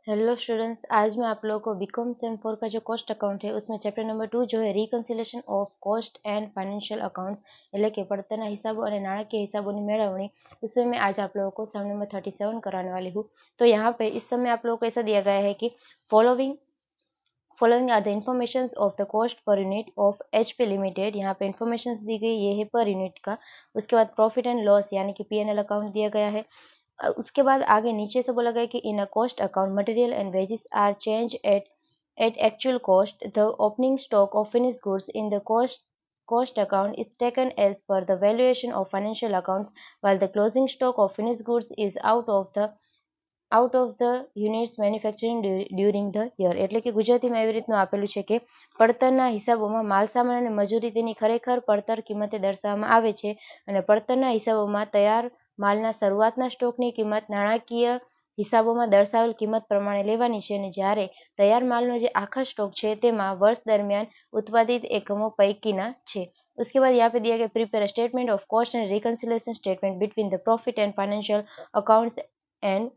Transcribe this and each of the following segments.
Hello students, आज मैं आप लोगों को बीकॉम सेम 4 का जो कॉस्ट अकाउंट है उसमें चैप्टर नंबर 2 जो है reconciliation of cost and financial accounts એટલે કે પડતરના હિસાબો અને નાણાકીય હિસાબોની મેળવણી उसमें मैं आज आप लोगों को सम नंबर 37 कराने वाली हूँ। तो यहाँ पे इस समय आप लोगों को ऐसा दिया गया है कि following are the information of the cost per unit of HP limited. यहाँ पे इन्फॉर्मेशन दी गई ये है पर यूनिट का। उसके बाद प्रॉफिट एंड लॉस यानी कि पीएनएल अकाउंट दिया गया है। उसके बाद आगे नीचे से बोला गया कि in a cost account material and wages are change at actual cost the opening stock of finish goods in the cost account is taken as per the valuation of financial accounts while the closing stock of finished goods is out of the units manufacturing during the year। એટલે કે ગુજરાતીમાં એવી રીતનું આપેલું છે કે પડતરના હિસાબોમાં માલસામાન અને મજૂરી તેની ખરેખર પડતર કિંમતે દર્શાવવામાં આવે છે અને પડતરના હિસાબોમાં તૈયાર માલના શરૂઆતના સ્ટોકની કિંમત નાણાકીય હિસાબોમાં દર્શાવેલ કિંમત પ્રમાણે લેવાની છે અને જ્યારે તૈયાર માલનો જે આખા સ્ટોક છે તેમાં વર્ષ દરમિયાન ઉત્પાદિત એકમો પૈકીના છે। उसके बाद यहाँ पे दिया गया prepare statement of cost and reconciliation statement between the profit and financial accounts and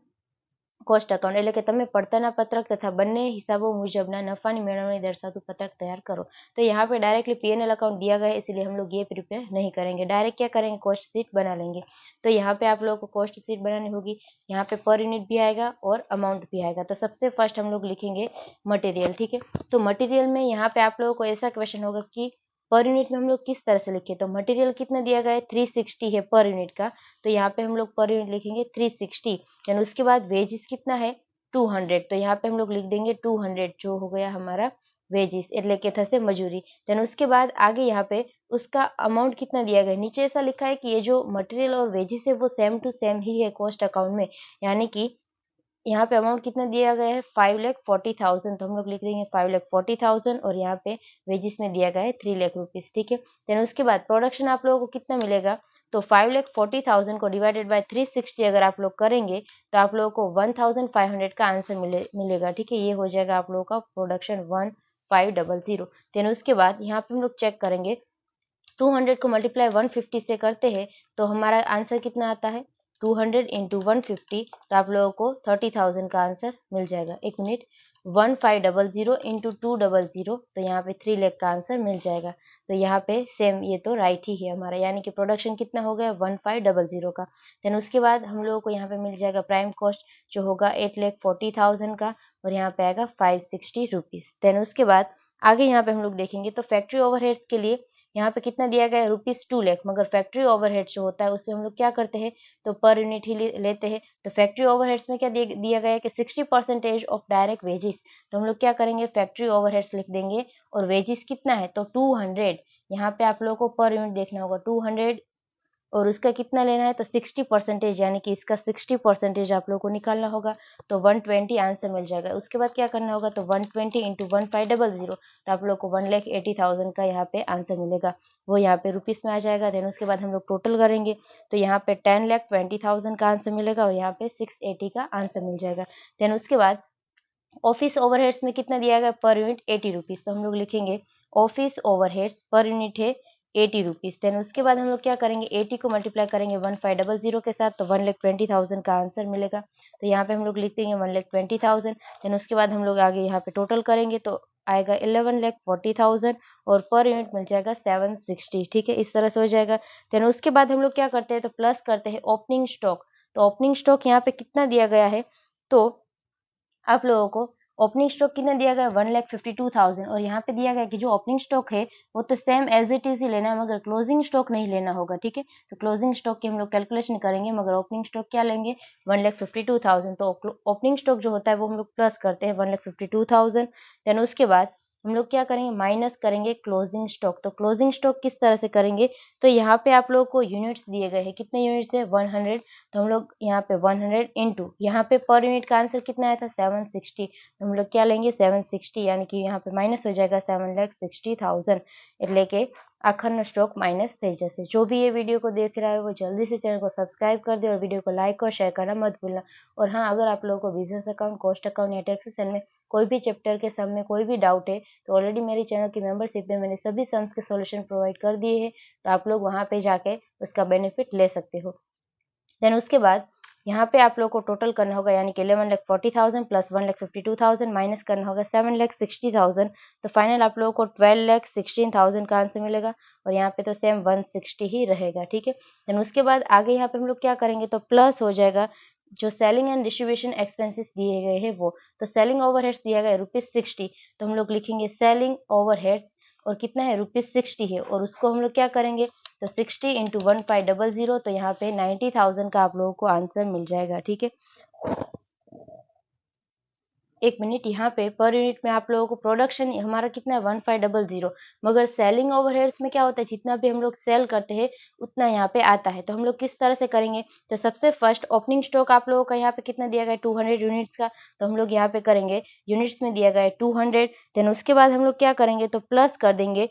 cost account એટલે કે તમે પડતરના પત્રક તથા બંને હિસાબો મુજબના નફાની મેળવણી દર્શાવતું पत्रक तैयार करो। तो यहाँ पे डायरेक्टली पीएनएल अकाउंट दिया गया है इसलिए हम लोग ये प्रिपेयर नहीं करेंगे, डायरेक्ट क्या करेंगे कॉस्ट शीट बना लेंगे। तो यहाँ पे आप लोगों को कॉस्ट शीट बनानी होगी। यहाँ पे पर यूनिट भी आएगा और अमाउंट भी आएगा। तो सबसे फर्स्ट हम लोग लिखेंगे मटेरियल, ठीक है। तो मटेरियल में यहाँ पे आप लोगों को ऐसा क्वेश्चन होगा कि पर यूनिट में हम लोग किस तरह से लिखे। तो मटेरियल कितना दिया गया है 360 है पर यूनिट का। तो यहाँ पे हम लोग पर यूनिट लिखेंगे 360। यानी उसके बाद वेजेस कितना है 200। तो यहाँ पे हम लोग लिख देंगे 200 जो हो गया हमारा वेजिस એટલે કે થશે મજૂરી। देन उसके बाद आगे यहाँ पे उसका अमाउंट कितना दिया गया है। नीचे ऐसा लिखा है कि ये जो मटेरियल और वेजिस है वो सेम टू सेम ही है कॉस्ट अकाउंट में। यानी कि यहाँ पे अमाउंट कितना दिया गया है 5,40,000। तो हम लोग लिख देंगे 5,40,000 और यहाँ पे वेजिस में दिया गया है 3 लाख रुपीज, ठीक है। देन उसके बाद प्रोडक्शन आप लोगों को कितना मिलेगा। तो 5,40,000 को डिवाइडेड बाय 360 अगर आप लोग करेंगे तो आप लोगों को 1,500 का आंसर मिलेगा, ठीक है। ये हो जाएगा आप लोगों का प्रोडक्शन 1500। देन उसके बाद यहाँ पे हम लोग चेक करेंगे 200 को मल्टीप्लाई 150 से करते हैं तो हमारा आंसर कितना आता है 200 इंटू 150। तो आप लोगों को 30,000 का आंसर मिल जाएगा। एक मिनट 1500 इंटू 200 तो यहाँ पे 3 लाख का आंसर मिल जाएगा। तो यहाँ पे सेम ये तो राइट ही है हमारा, यानी कि प्रोडक्शन कितना हो गया 1500 का। देन उसके बाद हम लोगों को यहाँ पे मिल जाएगा प्राइम कॉस्ट जो होगा 8,40,000 का और यहाँ पे आएगा 560 रुपीज। देन उसके बाद आगे यहाँ पे हम लोग देखेंगे तो फैक्ट्री ओवरहेड्स के लिए यहाँ पे कितना दिया गया है ₹2 लाख। मगर फैक्ट्री ओवरहेड जो होता है उसमें हम लोग क्या करते हैं तो पर यूनिट ही लेते हैं। तो फैक्ट्री ओवरहेड्स में क्या दिया गया है कि 60% ऑफ डायरेक्ट वेजेस। तो हम लोग क्या करेंगे फैक्ट्री ओवरहेड्स लिख देंगे और वेजेस कितना है तो 200। यहाँ पे आप लोगों को पर यूनिट देखना होगा 200 और उसका कितना लेना है तो 60%, यानी कि इसका 60% आप लोगों को निकालना होगा। तो 120 आंसर मिल जाएगा। उसके बाद क्या करना होगा तो 120 इंटू 1500 तो आप लोग को 1,80,000 का यहाँ पे आंसर मिलेगा, वो यहाँ पे रुपीस में आ जाएगा। देन उसके बाद हम लोग टोटल करेंगे तो यहाँ पे 10,20,000 का आंसर मिलेगा और यहाँ पे 680 का आंसर मिल जाएगा। देन उसके बाद ऑफिस ओवरहेड्स में कितना दिया गया पर यूनिट 80 रुपीज। तो हम लोग लिखेंगे ऑफिस ओवरहेड्स पर यूनिट है 80 रुपीज। देन उसके बाद हम लोग क्या करेंगे 80 को मल्टीप्लाई करेंगे 1500 के साथ तो 1,20,000 का आंसर मिलेगा। तो यहाँ पे हम लोग लिख देंगे 1,20,000। देन उसके बाद हम लोग आगे यहाँ पे टोटल करेंगे तो आएगा 11,40,000 और पर यूनिट मिल जाएगा 760, ठीक है। इस तरह से हो जाएगा। देन उसके बाद हम लोग क्या करते हैं तो प्लस करते हैं ओपनिंग स्टॉक। तो ओपनिंग स्टॉक यहाँ पे कितना दिया गया है तो आप लोगों को ओपनिंग स्टॉक कितना दिया गया 1,52,000 और यहाँ पे दिया गया कि जो ओपनिंग स्टॉक है वो तो सेम एज इट इज ही लेना है मगर क्लोजिंग स्टॉक नहीं लेना होगा, ठीक है। तो क्लोजिंग स्टॉक की हम लोग कैलकुलेशन करेंगे मगर ओपनिंग स्टॉक क्या लेंगे 1,52,000। तो ओपनिंग स्टॉक जो होता है वो हम लोग प्लस करते हैं 1,52,000। देन उसके बाद हम लोग क्या करेंगे माइनस करेंगे क्लोजिंग स्टॉक। तो क्लोजिंग स्टॉक किस तरह से करेंगे तो यहाँ पे आप लोगों को यूनिट्स दिए गए हैं, कितने यूनिट्स है 100। तो हम लोग यहाँ पे 100 इंटू यहाँ पे पर यूनिट का आंसर कितना आया था 760। तो हम लोग क्या लेंगे 760, यानी कि यहाँ पे माइनस हो जाएगा 7,60,000 એટલે કે આખરનો સ્ટોક માઇનસ થઈ જશે। जो भी ये वीडियो को देख रहा है वो जल्दी से चैनल को सब्सक्राइब कर दे और वीडियो को लाइक और शेयर करना मत भूलना। और हाँ, अगर आप लोगों को बिजनेस अकाउंट कॉस्ट अकाउंट या टैक्सेशन में कोई भी चैप्टर के सम में कोई भी डाउट है तो ऑलरेडी मेरी चैनल की मेंबरशिप में मैंने सभी सम्स के सॉल्यूशन प्रोवाइड कर दिए हैं। तो आप लोग वहाँ पे जाके उसका बेनिफिट ले सकते हो। देन उसके बाद यहाँ पे आप लोगों को टोटल करना होगा, यानी कि 11,40,000 प्लस 1,52,000 माइनस करना होगा 7,60,000, तो फाइनल आप लोगों को 12,16,000 का आंसर मिलेगा। और यहाँ पे तो सेम 160 ही रहेगा, ठीक है। देन उसके बाद आगे यहाँ पे हम लोग क्या करेंगे, तो प्लस हो जाएगा जो सेलिंग एंड डिस्ट्रीब्यूशन एक्सपेंसेस दिए गए हैं वो। तो सेलिंग ओवरहेड्स दिया गया है ₹60, तो हम लोग लिखेंगे सेलिंग ओवरहेड्स, और कितना है ₹60 है, और उसको हम लोग क्या करेंगे, तो 60 इंटू 1500, तो यहाँ पे 90,000 का आप लोगों को आंसर मिल जाएगा, ठीक है। एक मिनट, यहाँ पे पर यूनिट में आप लोगों को प्रोडक्शन हमारा कितना है 1500, मगर सेलिंग ओवरहेड्स में क्या होता है, जितना भी हम लोग सेल करते हैं उतना यहाँ पे आता है। तो हम लोग किस तरह से करेंगे, तो सबसे फर्स्ट ओपनिंग स्टॉक आप लोगों का यहाँ पे कितना दिया गया है 200 यूनिट्स का, तो हम लोग यहाँ पे करेंगे यूनिट्स में दिया गया है 200। देन उसके बाद हम लोग क्या करेंगे, तो प्लस कर देंगे,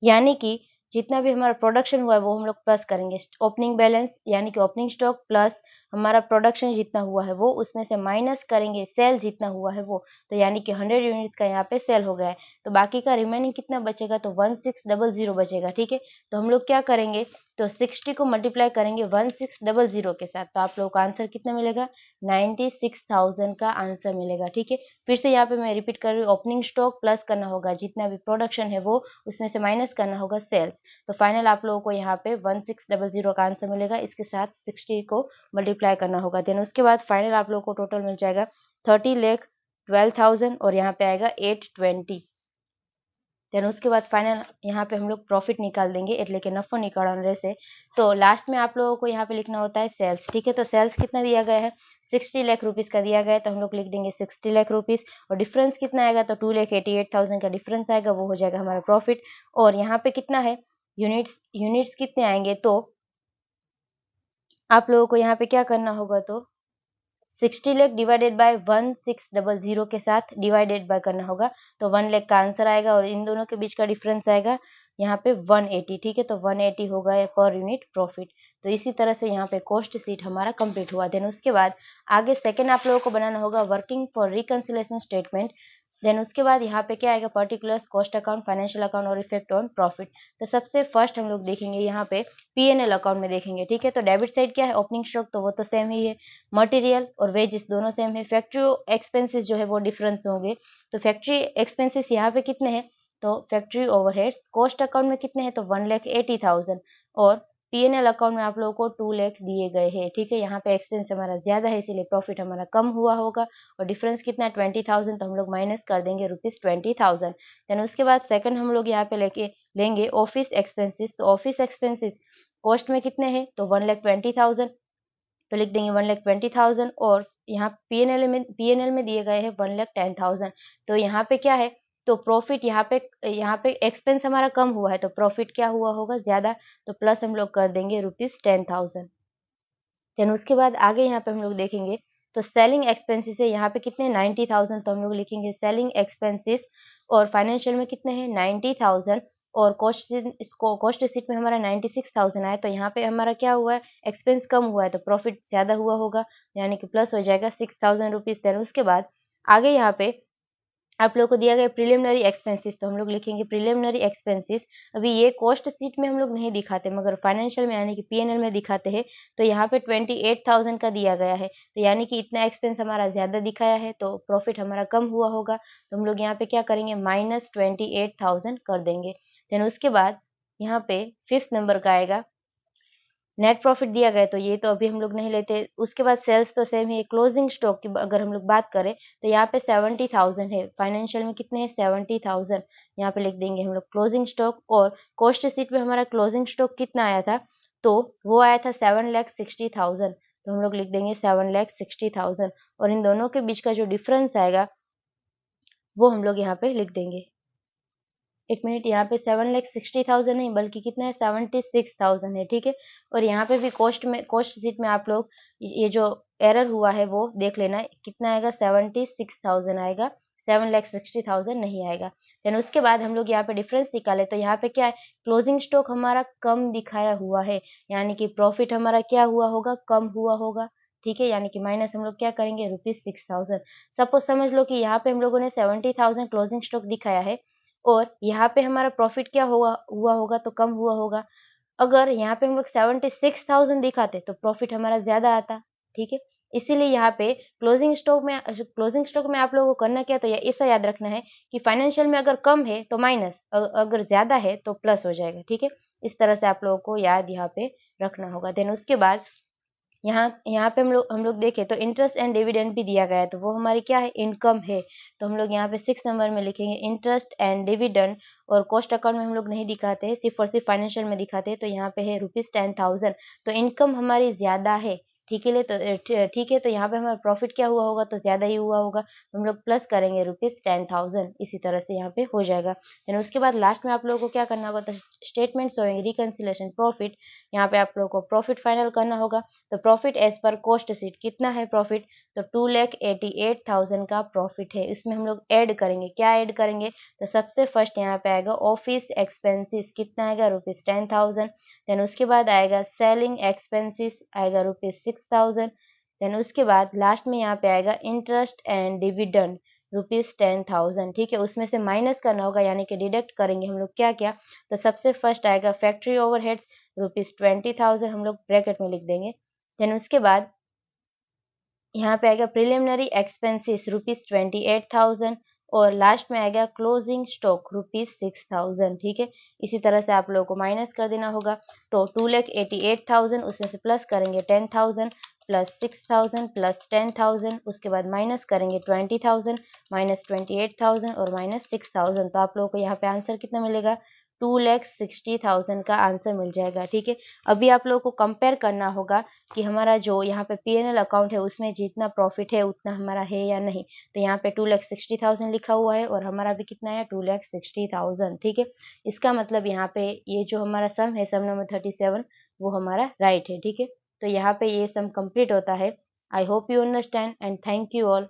यानी कि जितना भी हमारा प्रोडक्शन हुआ है वो हम लोग प्लस करेंगे। ओपनिंग बैलेंस यानी कि ओपनिंग स्टॉक प्लस हमारा प्रोडक्शन जितना हुआ है वो, उसमें से माइनस करेंगे सेल जितना हुआ है वो, तो यानी कि 100 यूनिट्स का यहाँ पे सेल हो गया है। तो बाकी का रिमेनिंग कितना बचेगा, तो 1600 बचेगा, ठीक है। तो हम लोग क्या करेंगे, तो 60 को मल्टीप्लाई करेंगे 1600 के साथ, तो आप लोगों का आंसर कितना मिलेगा, 96,000 का आंसर मिलेगा, ठीक है। फिर से यहाँ पे मैं रिपीट कर रही हूँ, ओपनिंग स्टॉक प्लस करना होगा जितना भी प्रोडक्शन है वो, उसमें से माइनस करना होगा सेल्स, तो फाइनल आप लोगों को यहाँ पे 1600 का आंसर मिलेगा। इसके साथ 60 को मल्टीप्लाई करना होगा। देन उसके बाद फाइनल आप लोगों को टोटल मिल जाएगा 30,12,000, और यहाँ पे आएगा 820। देन उसके बाद फाइनल यहाँ पे हम लोग प्रॉफिट निकाल देंगे, એટલે કે नफो निकालने से। तो लास्ट में आप लोगों को यहाँ पे लिखना होता है सेल्स, ठीक है। तो सेल्स कितना दिया गया है, 60 लाख रुपीस का दिया गया है, तो हम लोग लिख देंगे 60 लाख रुपीस, और डिफरेंस कितना आएगा, तो 2,88,000 का डिफरेंस आएगा, वो हो जाएगा हमारा प्रॉफिट। और यहाँ पे कितना है यूनिट्स, यूनिट्स कितने आएंगे, तो आप लोगों को यहाँ पे क्या करना होगा, तो 60 लाख डिवाइडेड बाय 1600 के साथ डिवाइडेड बाय करना होगा, तो 1 लाख का आंसर आएगा, और इन दोनों के बीच का डिफरेंस आएगा यहाँ पे 180, ठीक है। तो 180 होगा पर यूनिट प्रॉफिट। तो इसी तरह से यहाँ पे कॉस्ट शीट हमारा कंप्लीट हुआ। देन उसके बाद आगे सेकंड आप लोगों को बनाना होगा working for reconciliation statement. Then उसके बाद यहाँ पे क्या आएगा, particulars, cost account, financial account और इफेक्ट ऑन प्रॉफिट। तो सबसे फर्स्ट हम लोग देखेंगे यहाँ पे P&L अकाउंट में देखेंगे, ठीक है। तो डेबिट साइड क्या है, ओपनिंग स्टॉक, तो वो तो सेम ही है। मटेरियल और वेजेस दोनों सेम है। फैक्ट्री एक्सपेंसेस जो है वो डिफरेंस होंगे, तो फैक्ट्री एक्सपेंसेस यहाँ पे कितने हैं, तो फैक्ट्री ओवरहेड्स कॉस्ट अकाउंट में कितने हैं, तो 1,80,000, और P&L अकाउंट में आप लोगों को 2 लाख दिए गए हैं, ठीक है। यहाँ पे एक्सपेंस हमारा ज्यादा है इसीलिए प्रॉफिट हमारा कम हुआ होगा, और डिफरेंस कितना है 20,000, तो हम लोग माइनस कर देंगे ₹20,000। देन उसके बाद सेकंड हम लोग यहाँ पे लेंगे ऑफिस एक्सपेंसेस। तो ऑफिस एक्सपेंसेस कॉस्ट में कितने हैं, तो 1,20,000, तो लिख देंगे 1,20,000, और यहाँ पीएनएल में दिए गए हैं 1,10,000। तो यहाँ पे क्या है, तो प्रॉफिट यहाँ पे एक्सपेंस हमारा कम हुआ है, तो प्रॉफिट क्या हुआ होगा ज्यादा, तो प्लस हम लोग कर देंगे ₹10,000। देन उसके बाद आगे यहाँ पे हम लोग देखेंगे, तो सेलिंग एक्सपेंसेस है यहाँ पे कितने 90,000, तो हम लोग लिखेंगे सेलिंग एक्सपेंसेस, और फाइनेंशियल में कितने हैं 90,000, और कॉस्ट शीट में हमारा 96,000 आया, तो यहाँ पे हमारा क्या हुआ है, एक्सपेंस कम हुआ है, तो प्रॉफिट ज्यादा हुआ होगा, यानी कि प्लस हो जाएगा 6,000 रुपीज। देन उसके बाद आगे यहाँ पे आप लोग को दिया गया प्रिलिमिनरी एक्सपेंसेस, तो हम लोग लिखेंगे प्रिलिमिनरी एक्सपेंसेस। अभी ये कॉस्ट शीट में हम लोग नहीं दिखाते, मगर फाइनेंशियल में यानी कि P&L में दिखाते हैं। तो यहाँ पे 28,000 का दिया गया है, तो यानी कि इतना एक्सपेंस हमारा ज्यादा दिखाया है, तो प्रॉफिट हमारा कम हुआ होगा, तो हम लोग यहाँ पे क्या करेंगे, -28,000 कर देंगे। देन उसके बाद यहाँ पे फिफ्थ नंबर का आएगा नेट प्रॉफिट दिया गया, तो ये तो अभी हम लोग नहीं लेते। उसके बाद सेल्स तो सेम ही है। क्लोजिंग स्टॉक की अगर हम लोग बात करें, तो यहाँ पे 70,000 है, फाइनेंशियल में कितने हैं 70,000, यहाँ पे लिख देंगे हम लोग क्लोजिंग स्टॉक। और कॉस्ट शीट में हमारा क्लोजिंग स्टॉक कितना आया था, तो वो आया था 7,60,000, तो हम लोग लिख देंगे 7,60,000, और इन दोनों के बीच का जो डिफरेंस आएगा वो हम लोग यहाँ पे लिख देंगे। एक मिनट, यहाँ पे 7,60,000 नहीं बल्कि कितना है 76,000 है, ठीक है। और यहाँ पे भी कॉस्ट शीट में आप लोग ये जो एरर हुआ है वो देख लेना, कितना आएगा 76,000 आएगा, 7,60,000 नहीं आएगा। देन उसके बाद हम लोग यहाँ पे डिफरेंस निकाले, तो यहाँ पे क्या है, क्लोजिंग स्टॉक हमारा कम दिखाया हुआ है, यानी कि प्रॉफिट हमारा क्या हुआ होगा, कम हुआ होगा, ठीक है। यानी कि माइनस हम लोग क्या करेंगे ₹6,000। सपोज समझ लो कि यहाँ पे हम लोगों ने 70,000 क्लोजिंग स्टॉक दिखाया है, और यहाँ पे हमारा प्रॉफिट क्या हुआ होगा, तो कम हुआ होगा। अगर यहाँ पे हम लोग 76,000 दिखाते तो प्रॉफिट हमारा ज्यादा आता, ठीक है। इसीलिए यहाँ पे क्लोजिंग स्टॉक में आप लोगों को करना क्या है, तो ऐसा याद रखना है कि फाइनेंशियल में अगर कम है तो माइनस, अगर ज़्यादा है तो प्लस हो जाएगा, ठीक है। इस तरह से आप लोगों को याद यहाँ पे रखना होगा। देन उसके बाद यहाँ यहाँ पे हम लोग देखें तो इंटरेस्ट एंड डिविडेंड भी दिया गया है, तो वो हमारी क्या है, इनकम है। तो हम लोग यहाँ पे 6 नंबर में लिखेंगे इंटरेस्ट एंड डिविडेंड, और कॉस्ट अकाउंट में हम लोग नहीं दिखाते हैं, सिर्फ और सिर्फ फाइनेंशियल में दिखाते हैं। तो यहाँ पे है ₹10,000, तो इनकम हमारी ज़्यादा है, ठीक है। ठीक है, तो यहाँ पे हमारा प्रॉफिट क्या हुआ होगा, तो ज़्यादा ही हुआ होगा, तो हम लोग प्लस करेंगे ₹10,000, इसी तरह से यहाँ पे हो जाएगा। देन उसके बाद लास्ट में आप लोगों को क्या करना होगा, तो स्टेटमेंट शोइंग रिकन्सिलेशन प्रॉफिट, यहाँ पे आप लोगों को प्रॉफिट फाइनल करना होगा। तो profit as per cost sheet कितना है प्रॉफिट, तो 2,88,000 का प्रॉफिट है। इसमें हम लोग ऐड करेंगे, क्या ऐड करेंगे, तो सबसे फर्स्ट यहाँ पे आएगा ऑफिस एक्सपेंसेस, कितना आएगा, ₹10,000। देन उसके बाद आएगा सेलिंग एक्सपेंसेस, आएगा ₹6,000। देन उसके बाद लास्ट में यहाँ पे आएगा इंटरेस्ट एंड डिविडेंड, ₹10,000, ठीक है। उसमें से माइनस करना होगा, यानी कि डिडक्ट करेंगे हम लोग क्या क्या, तो सबसे फर्स्ट आएगा फैक्ट्री ओवरहेड्स, ₹20,000, हम लोग ब्रैकेट में लिख देंगे। देन उसके बाद यहाँ पे आएगा प्रिलिमिनरी एक्सपेंसेस ₹28,000, और लास्ट में आएगा क्लोजिंग स्टॉक ₹6,000, ठीक है। इसी तरह से आप लोगों को माइनस कर देना होगा। तो 2,88,000, उसमें से प्लस करेंगे 10,000, प्लस 6,000 प्लस 10,000, उसके बाद माइनस करेंगे 20,000, माइनस 28,000 और माइनस 6,000। तो आप लोगों को यहाँ पे आंसर कितना मिलेगा, 2,60,000 का आंसर मिल जाएगा, ठीक है। अभी आप लोगों को कंपेयर करना होगा कि हमारा जो यहाँ पे P&L अकाउंट है उसमें जितना प्रॉफिट है उतना हमारा है या नहीं। तो यहाँ पे 2,60,000 लिखा हुआ है और हमारा भी कितना है, 2,60,000, ठीक है। इसका मतलब यहाँ पे ये जो हमारा सम है, सम नंबर 37, वो हमारा राइट है, ठीक है। तो यहाँ पे ये सम कंप्लीट होता है। I hope you understand and thank you all.